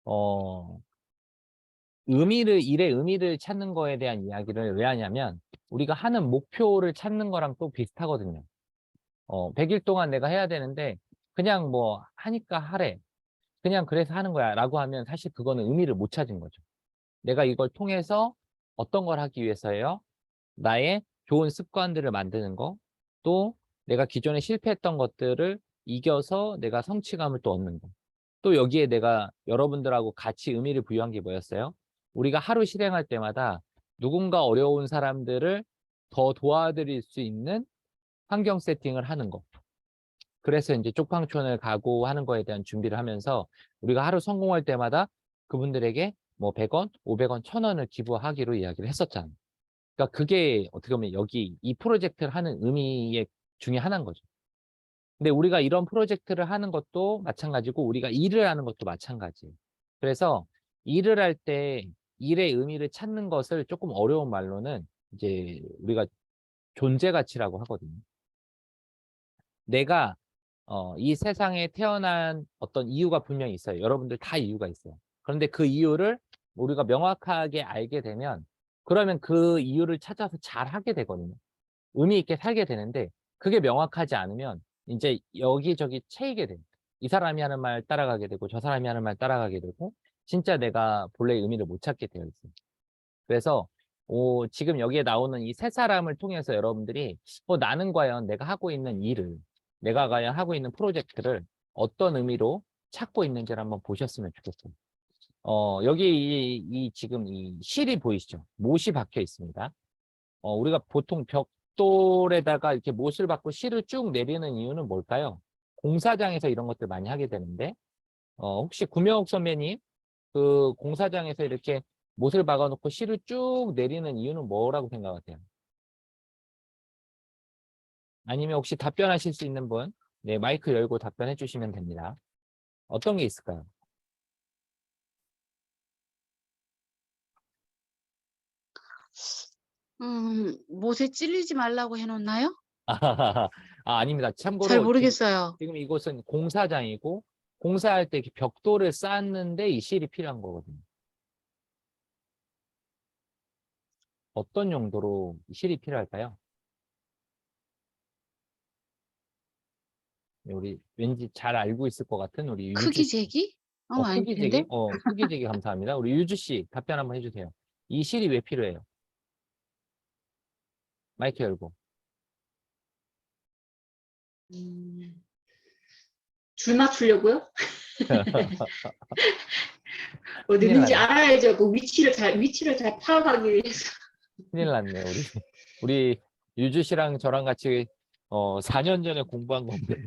어, 일의 의미를 찾는 거에 대한 이야기를 왜 하냐면, 우리가 하는 목표를 찾는 거랑 또 비슷하거든요. 100일 동안 내가 해야 되는데, 그냥 뭐, 하니까 하래. 그냥 그래서 하는 거야. 라고 하면 사실 그거는 의미를 못 찾은 거죠. 내가 이걸 통해서 어떤 걸 하기 위해서예요? 나의 좋은 습관들을 만드는 거, 또 내가 기존에 실패했던 것들을 이겨서 내가 성취감을 또 얻는 거. 또 여기에 내가 여러분들하고 같이 의미를 부여한 게 뭐였어요? 우리가 하루 실행할 때마다 누군가 어려운 사람들을 더 도와드릴 수 있는 환경 세팅을 하는 거. 그래서 이제 쪽방촌을 가고 하는 거에 대한 준비를 하면서 우리가 하루 성공할 때마다 그분들에게 뭐 100원, 500원, 1000원을 기부하기로 이야기를 했었잖아요. 그러니까 그게 어떻게 보면 여기 이 프로젝트를 하는 의미의 중에 하나인 거죠. 근데 우리가 이런 프로젝트를 하는 것도 마찬가지고 우리가 일을 하는 것도 마찬가지예요. 그래서 일을 할 때 일의 의미를 찾는 것을 조금 어려운 말로는 이제 우리가 존재 가치라고 하거든요. 내가 이 세상에 태어난 어떤 이유가 분명히 있어요. 여러분들 다 이유가 있어요. 그런데 그 이유를 우리가 명확하게 알게 되면 그러면 그 이유를 찾아서 잘 하게 되거든요. 의미 있게 살게 되는데 그게 명확하지 않으면 이제 여기저기 채이게 돼요. 이 사람이 하는 말 따라가게 되고 저 사람이 하는 말 따라가게 되고 진짜 내가 본래의 의미를 못 찾게 되어 있어요. 그래서 지금 여기에 나오는 이 세 사람을 통해서 여러분들이 나는 과연 내가 하고 있는 일을 내가 과연 하고 있는 프로젝트를 어떤 의미로 찾고 있는지를 한번 보셨으면 좋겠어요. 여기 지금 이 실이 보이시죠? 못이 박혀 있습니다. 우리가 보통 벽돌에다가 이렇게 못을 박고 실을 쭉 내리는 이유는 뭘까요? 공사장에서 이런 것들 많이 하게 되는데, 혹시 구명옥 선배님, 그 공사장에서 이렇게 못을 박아놓고 실을 쭉 내리는 이유는 뭐라고 생각하세요? 아니면 혹시 답변하실 수 있는 분? 네, 마이크 열고 답변해 주시면 됩니다. 어떤 게 있을까요? 못에 찔리지 말라고 해놓나요? 아닙니다. 잘 참고로 모르겠어요. 지금 이곳은 공사장이고, 공사할 때 이렇게 벽돌을 쌓는데 이 실이 필요한 거거든요. 어떤 용도로 실이 필요할까요? 네, 우리 왠지 잘 알고 있을 것 같은 우리 유주 크기 씨. 재기? 크기재기? 아닌데? 크기재기 감사합니다. 우리 유주 씨 답변 한번 해주세요. 이 실이 왜 필요해요? 마이크 열고. 음, 줄 맞추려고요? 어디 큰일 있는지 났네. 알아야죠. 그 위치를 잘 파악하기 위해서. 큰일 났네. 우리 유주 씨랑 저랑 같이 4년 전에 공부한 건데.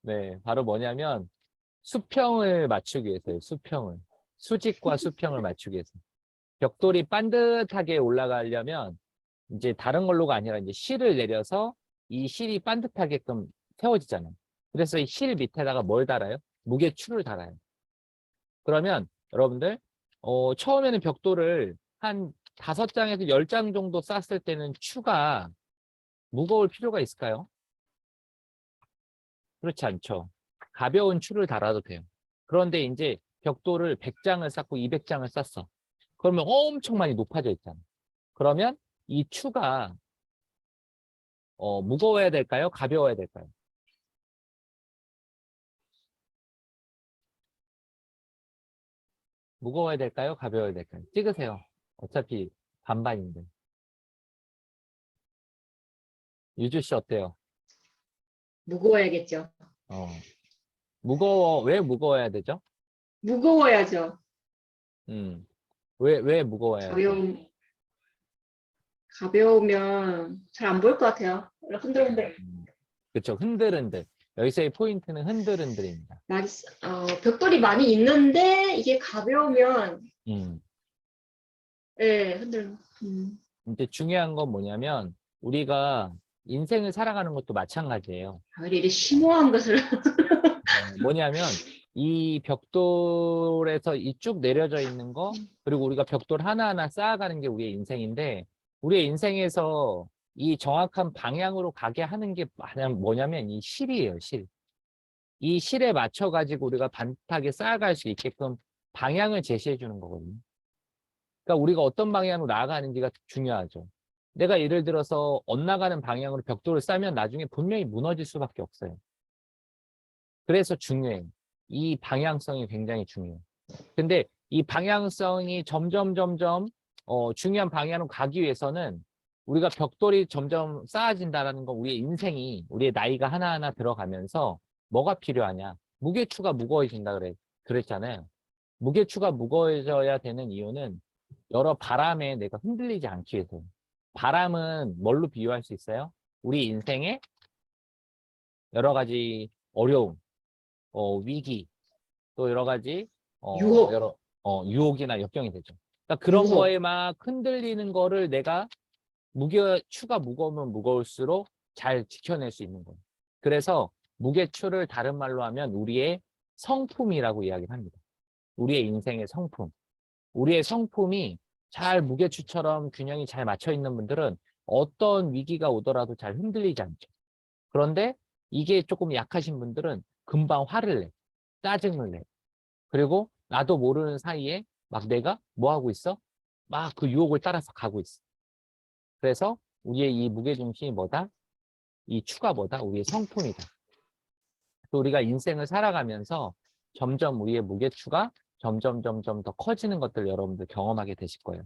네, 바로 뭐냐면 수평을 맞추기 위해서요. 수평을. 수직과 수평을 맞추기 위해서. 벽돌이 반듯하게 올라가려면 이제 다른 걸로가 아니라 이제 실을 내려서 이 실이 반듯하게끔 세워지잖아요. 그래서 이 실 밑에다가 뭘 달아요? 무게추를 달아요. 그러면 여러분들 처음에는 벽돌을 한 5장에서 10장 정도 쌌을 때는 추가 무거울 필요가 있을까요? 그렇지 않죠. 가벼운 추를 달아도 돼요. 그런데 이제 벽돌을 100장을 쌓고 200장을 쌌어. 그러면 엄청 많이 높아져 있잖아요. 그러면 이 추가 무거워야 될까요? 가벼워야 될까요? 무거워야 될까요? 가벼워야 될까요? 찍으세요. 어차피 반반인데. 유주 씨 어때요? 무거워야겠죠. 어, 왜 무거워야 되죠? 무거워야죠. 음, 왜 무거워야 돼요? 가벼움, 가벼우면 잘 안 보일 것 같아요. 흔들흔들. 그렇죠. 흔들흔들. 여기서의 포인트는 흔들흔들입니다. 벽돌이 많이 있는데 이게 가벼우면 음, 예, 흔들. 이제 중요한 건 뭐냐면 우리가 인생을 살아가는 것도 마찬가지예요. 왜 이리 심오한 것을. 뭐냐면 이 벽돌에서 이 쭉 내려져 있는 거 그리고 우리가 벽돌 하나하나 쌓아가는 게 우리의 인생인데 우리의 인생에서 이 정확한 방향으로 가게 하는 게 뭐냐면 이 실이에요, 실. 이 실에 맞춰 가지고 우리가 반듯하게 쌓아갈 수 있게끔 방향을 제시해 주는 거거든요. 그러니까 우리가 어떤 방향으로 나아가는지가 중요하죠. 내가 예를 들어서 엇나가는 방향으로 벽돌을 쌓으면 나중에 분명히 무너질 수밖에 없어요. 그래서 중요해요. 이 방향성이 굉장히 중요해요. 근데 이 방향성이 점점 중요한 방향으로 가기 위해서는 우리가 벽돌이 점점 쌓아진다는 건 우리의 인생이, 우리의 나이가 하나하나 들어가면서 뭐가 필요하냐? 무게추가 무거워진다 그랬잖아요. 무게추가 무거워져야 되는 이유는 여러 바람에 내가 흔들리지 않기 위해서예요. 바람은 뭘로 비유할 수 있어요? 우리 인생의 여러 가지 어려움, 위기, 또 여러 가지 유혹. 유혹이나 역경이 되죠. 그러니까 그런 유혹. 거에 막 흔들리는 거를 내가 추가 무거우면 무거울수록 잘 지켜낼 수 있는 거예요. 그래서 무게추를 다른 말로 하면 우리의 성품이라고 이야기를 합니다. 우리의 인생의 성품. 우리의 성품이 잘 무게추처럼 균형이 잘 맞춰 있는 분들은 어떤 위기가 오더라도 잘 흔들리지 않죠. 그런데 이게 조금 약하신 분들은 금방 화를 내, 짜증을 내. 그리고 나도 모르는 사이에 막 내가 뭐 하고 있어? 막 그 유혹을 따라서 가고 있어. 그래서 우리의 이 무게중심이 뭐다? 이 추가 뭐다? 우리의 성품이다. 또 우리가 인생을 살아가면서 점점 우리의 무게추가 점점 더 커지는 것들 여러분들 경험하게 되실 거예요.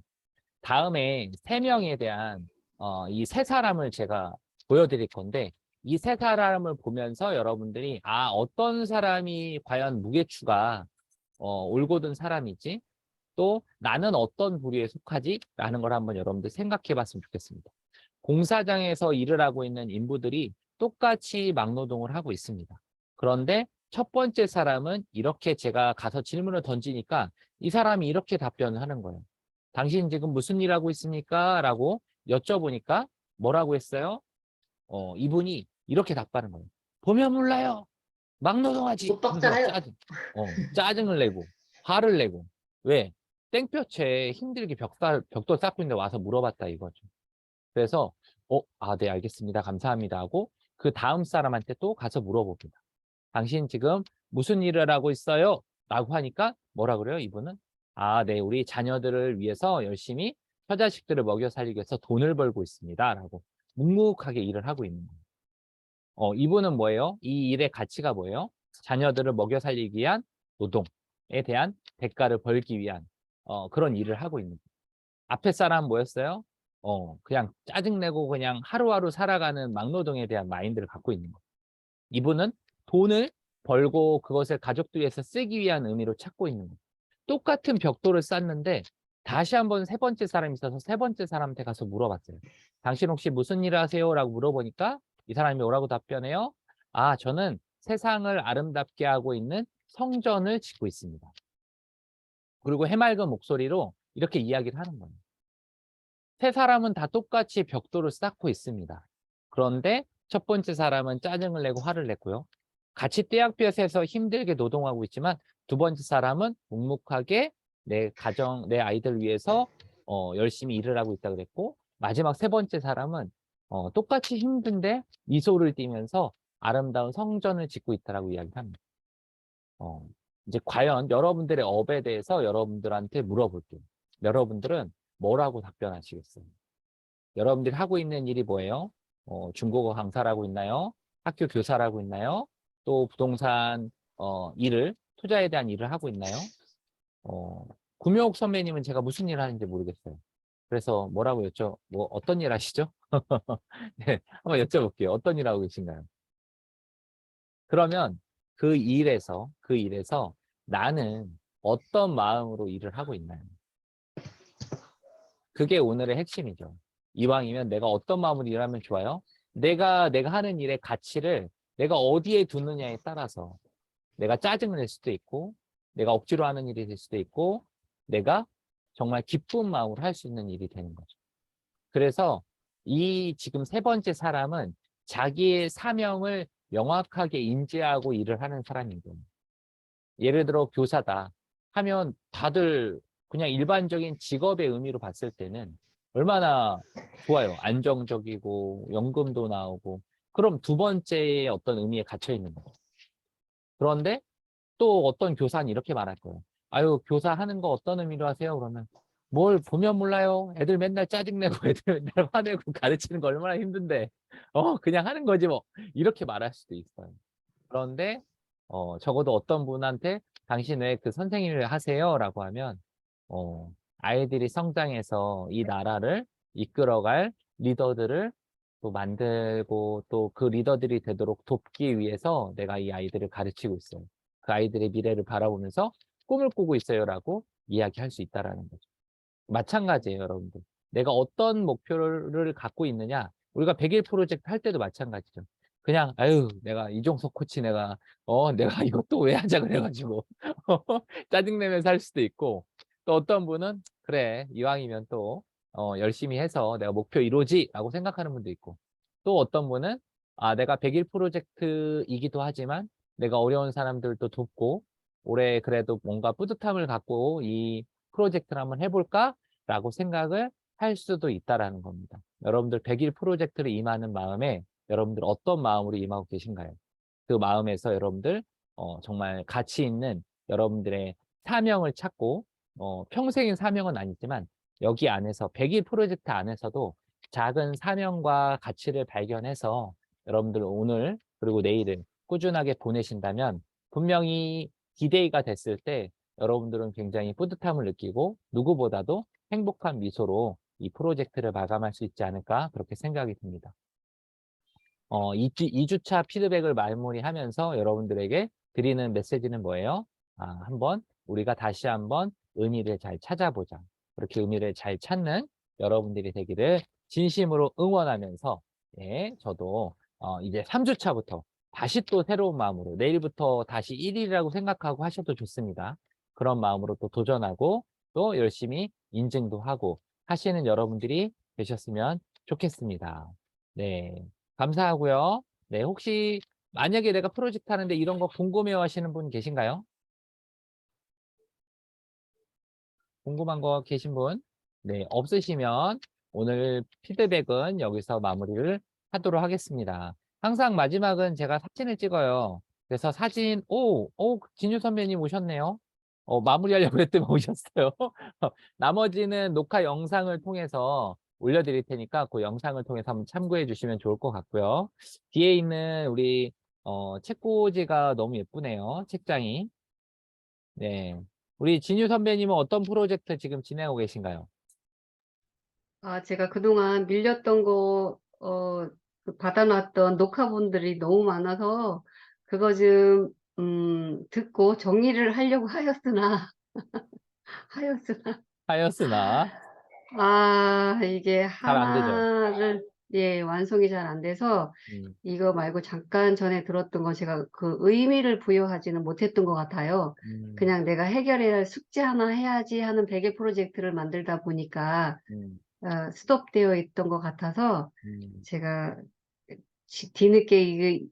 다음에 세 명에 대한 이 세 사람을 제가 보여드릴 건데 이 세 사람을 보면서 여러분들이 어떤 사람이 과연 무게추가 올곧은 사람이지 또 나는 어떤 부류에 속하지? 라는 걸 한번 여러분들 생각해 봤으면 좋겠습니다. 공사장에서 일을 하고 있는 인부들이 똑같이 막노동을 하고 있습니다. 그런데 첫 번째 사람은 이렇게 제가 가서 질문을 던지니까 이 사람이 이렇게 답변을 하는 거예요. 당신 지금 무슨 일 하고 있습니까? 라고 여쭤보니까 뭐라고 했어요? 이분이 이렇게 답하는 거예요. 보면 몰라요. 막노동하지. 못 그래서 막 박잖아요. 짜증을 내고 화를 내고 왜? 땡볕에 힘들게 벽돌 쌓고 있는데 와서 물어봤다 이거죠. 그래서 네, 알겠습니다. 감사합니다 하고 그 다음 사람한테 또 가서 물어봅니다. 당신 지금 무슨 일을 하고 있어요? 라고 하니까 뭐라 그래요? 이분은 네, 우리 자녀들을 위해서 열심히 처자식들을 먹여 살리기 위해서 돈을 벌고 있습니다. 라고 묵묵하게 일을 하고 있는 거예요. 이분은 뭐예요? 이 일의 가치가 뭐예요? 자녀들을 먹여 살리기 위한 노동에 대한 대가를 벌기 위한 그런 일을 하고 있는 거예요. 앞에 사람 뭐였어요? 그냥 짜증내고 그냥 하루하루 살아가는 막노동에 대한 마인드를 갖고 있는 거예요. 이분은 돈을 벌고 그것을 가족들 위해서 쓰기 위한 의미로 찾고 있는 거예요. 똑같은 벽돌을 쌓는데 다시 한번 세 번째 사람이 있어서 세 번째 사람한테 가서 물어봤어요. 당신 혹시 무슨 일을 하세요? 라고 물어보니까 이 사람이 뭐라고 답변해요? 저는 세상을 아름답게 하고 있는 성전을 짓고 있습니다. 그리고 해맑은 목소리로 이렇게 이야기를 하는 거예요. 세 사람은 다 똑같이 벽돌을 쌓고 있습니다. 그런데 첫 번째 사람은 짜증을 내고 화를 냈고요. 같이 떼약볕에서 힘들게 노동하고 있지만 두 번째 사람은 묵묵하게 내 가정, 내 아이들 위해서 열심히 일을 하고 있다 그랬고 마지막 세 번째 사람은 똑같이 힘든데 미소를 띠면서 아름다운 성전을 짓고 있다라고 이야기합니다. 이제 과연 여러분들의 업에 대해서 여러분들한테 물어볼게요. 여러분들은 뭐라고 답변하시겠어요? 여러분들이 하고 있는 일이 뭐예요? 중국어 강사를 하고 있나요? 학교 교사를 하고 있나요? 또 부동산 투자에 대한 일을 하고 있나요? 구묘옥 선배님은 제가 무슨 일을 하는지 모르겠어요. 그래서 뭐라고 어떤 일 하시죠? 네, 한번 여쭤볼게요. 어떤 일 하고 계신가요? 그러면 그 일에서 나는 어떤 마음으로 일을 하고 있나요? 그게 오늘의 핵심이죠. 이왕이면 내가 어떤 마음으로 일하면 좋아요? 내가 하는 일의 가치를 내가 어디에 두느냐에 따라서 내가 짜증을 낼 수도 있고 내가 억지로 하는 일이 될 수도 있고 내가 정말 기쁜 마음으로 할 수 있는 일이 되는 거죠. 그래서 이 지금 세 번째 사람은 자기의 사명을 명확하게 인지하고 일을 하는 사람인 거예요. 예를 들어 교사다 하면 다들 그냥 일반적인 직업의 의미로 봤을 때는 얼마나 좋아요. 안정적이고 연금도 나오고 그럼 두 번째의 어떤 의미에 갇혀 있는 거예요. 그런데 또 어떤 교사는 이렇게 말할 거예요. 아유, 교사 하는 거 어떤 의미로 하세요? 그러면 뭘 보면 몰라요. 애들 맨날 짜증내고 애들 맨날 화내고 가르치는 거 얼마나 힘든데. 그냥 하는 거지 뭐. 이렇게 말할 수도 있어요. 그런데 적어도 어떤 분한테 당신 왜 그 선생님 일 하세요? 라고 하면 아이들이 성장해서 이 나라를 이끌어갈 리더들을 또 만들고 또 그 리더들이 되도록 돕기 위해서 내가 이 아이들을 가르치고 있어요. 그 아이들의 미래를 바라보면서 꿈을 꾸고 있어요라고 이야기할 수 있다라는 거죠. 마찬가지예요, 여러분들. 내가 어떤 목표를 갖고 있느냐. 우리가 100일 프로젝트 할 때도 마찬가지죠. 그냥 아유, 내가 이종석 코치 내가 이것도 왜 하자 그래가지고 짜증내면서 할 수도 있고, 또 어떤 분은 그래 이왕이면 또 열심히 해서 내가 목표 이루지라고 생각하는 분도 있고, 또 어떤 분은 내가 100일 프로젝트이기도 하지만 내가 어려운 사람들도 돕고 올해 그래도 뭔가 뿌듯함을 갖고 이 프로젝트를 한번 해볼까라고 생각을 할 수도 있다라는 겁니다. 여러분들 100일 프로젝트를 임하는 마음에 여러분들 어떤 마음으로 임하고 계신가요? 그 마음에서 여러분들 정말 가치 있는 여러분들의 사명을 찾고 평생의 사명은 아니지만 여기 안에서 100일 프로젝트 안에서도 작은 사명과 가치를 발견해서 여러분들 오늘 그리고 내일을 꾸준하게 보내신다면 분명히 디데이가 됐을 때 여러분들은 굉장히 뿌듯함을 느끼고 누구보다도 행복한 미소로 이 프로젝트를 마감할 수 있지 않을까 그렇게 생각이 듭니다. 2주차 피드백을 마무리하면서 여러분들에게 드리는 메시지는 뭐예요? 한번 우리가 다시 한번 의미를 잘 찾아보자. 그렇게 의미를 잘 찾는 여러분들이 되기를 진심으로 응원하면서 예, 저도 이제 3주차부터 다시 또 새로운 마음으로 내일부터 다시 1일이라고 생각하고 하셔도 좋습니다. 그런 마음으로 또 도전하고 또 열심히 인증도 하고 하시는 여러분들이 되셨으면 좋겠습니다. 네. 감사하고요. 네, 혹시 만약에 내가 프로젝트 하는데 이런 거 궁금해 하시는 분 계신가요? 궁금한 거 계신 분? 네, 없으시면 오늘 피드백은 여기서 마무리를 하도록 하겠습니다. 항상 마지막은 제가 사진을 찍어요. 그래서 사진, 진유 선배님 오셨네요. 마무리하려고 했더니 오셨어요. 나머지는 녹화 영상을 통해서 올려드릴 테니까 그 영상을 통해서 한번 참고해 주시면 좋을 것 같고요. 뒤에 있는 우리 책꽂이가 너무 예쁘네요. 책장이. 네. 우리 진유 선배님은 어떤 프로젝트 지금 진행하고 계신가요? 제가 그동안 밀렸던 거, 그 받아놨던 녹화본들이 너무 많아서, 그거 좀, 듣고 정리를 하려고 하였으나, 하였으나 이게 잘 안 되죠. 하나를, 예, 완성이 잘 안 돼서, 음, 이거 말고 잠깐 전에 들었던 거 제가 그 의미를 부여하지는 못했던 것 같아요. 음, 그냥 내가 해결해야 할 숙제 하나 해야지 하는 100일 프로젝트를 만들다 보니까, 음, 스톱되어 있던 것 같아서 음. 제가 뒤늦게 이거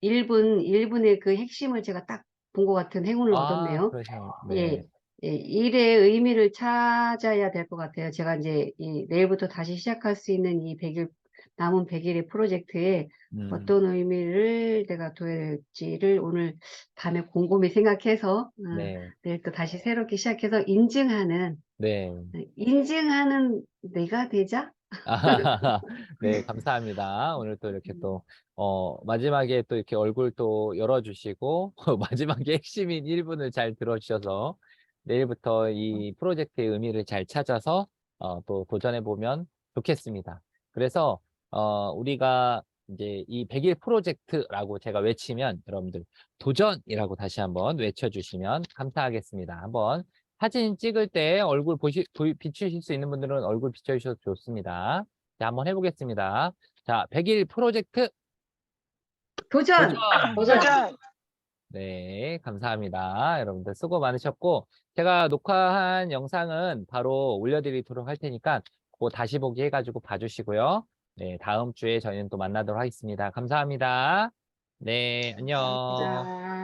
1분의 그 핵심을 제가 딱 본 것 같은 행운을 얻었네요. 그러시면, 예, 네. 예, 일의 의미를 찾아야 될 것 같아요. 제가 이제 내일부터 다시 시작할 수 있는 이 100일, 남은 100일의 프로젝트에 어떤 의미를 내가 둬야 될지를 오늘 밤에 곰곰이 생각해서 네. 내일 또 다시 새롭게 시작해서 인증하는 네. 내가 되자? 네, 감사합니다. 오늘 또 이렇게 또, 마지막에 또 이렇게 얼굴 또 열어주시고, 마지막에 핵심인 1분을 잘 들어주셔서, 내일부터 이 프로젝트의 의미를 잘 찾아서, 또 도전해보면 좋겠습니다. 그래서, 우리가 이제 이 100일 프로젝트라고 제가 외치면, 여러분들, 도전이라고 다시 한번 외쳐주시면 감사하겠습니다. 한번 사진 찍을 때 얼굴 비추실 수 있는 분들은 얼굴 비춰주셔도 좋습니다. 자, 한번 해보겠습니다. 자, 100일 프로젝트 도전! 도전! 네, 감사합니다. 여러분들 수고 많으셨고, 제가 녹화한 영상은 바로 올려드리도록 할 테니까 그거 다시 보기 해가지고 봐주시고요. 네, 다음 주에 저희는 또 만나도록 하겠습니다. 감사합니다. 네, 안녕. 자.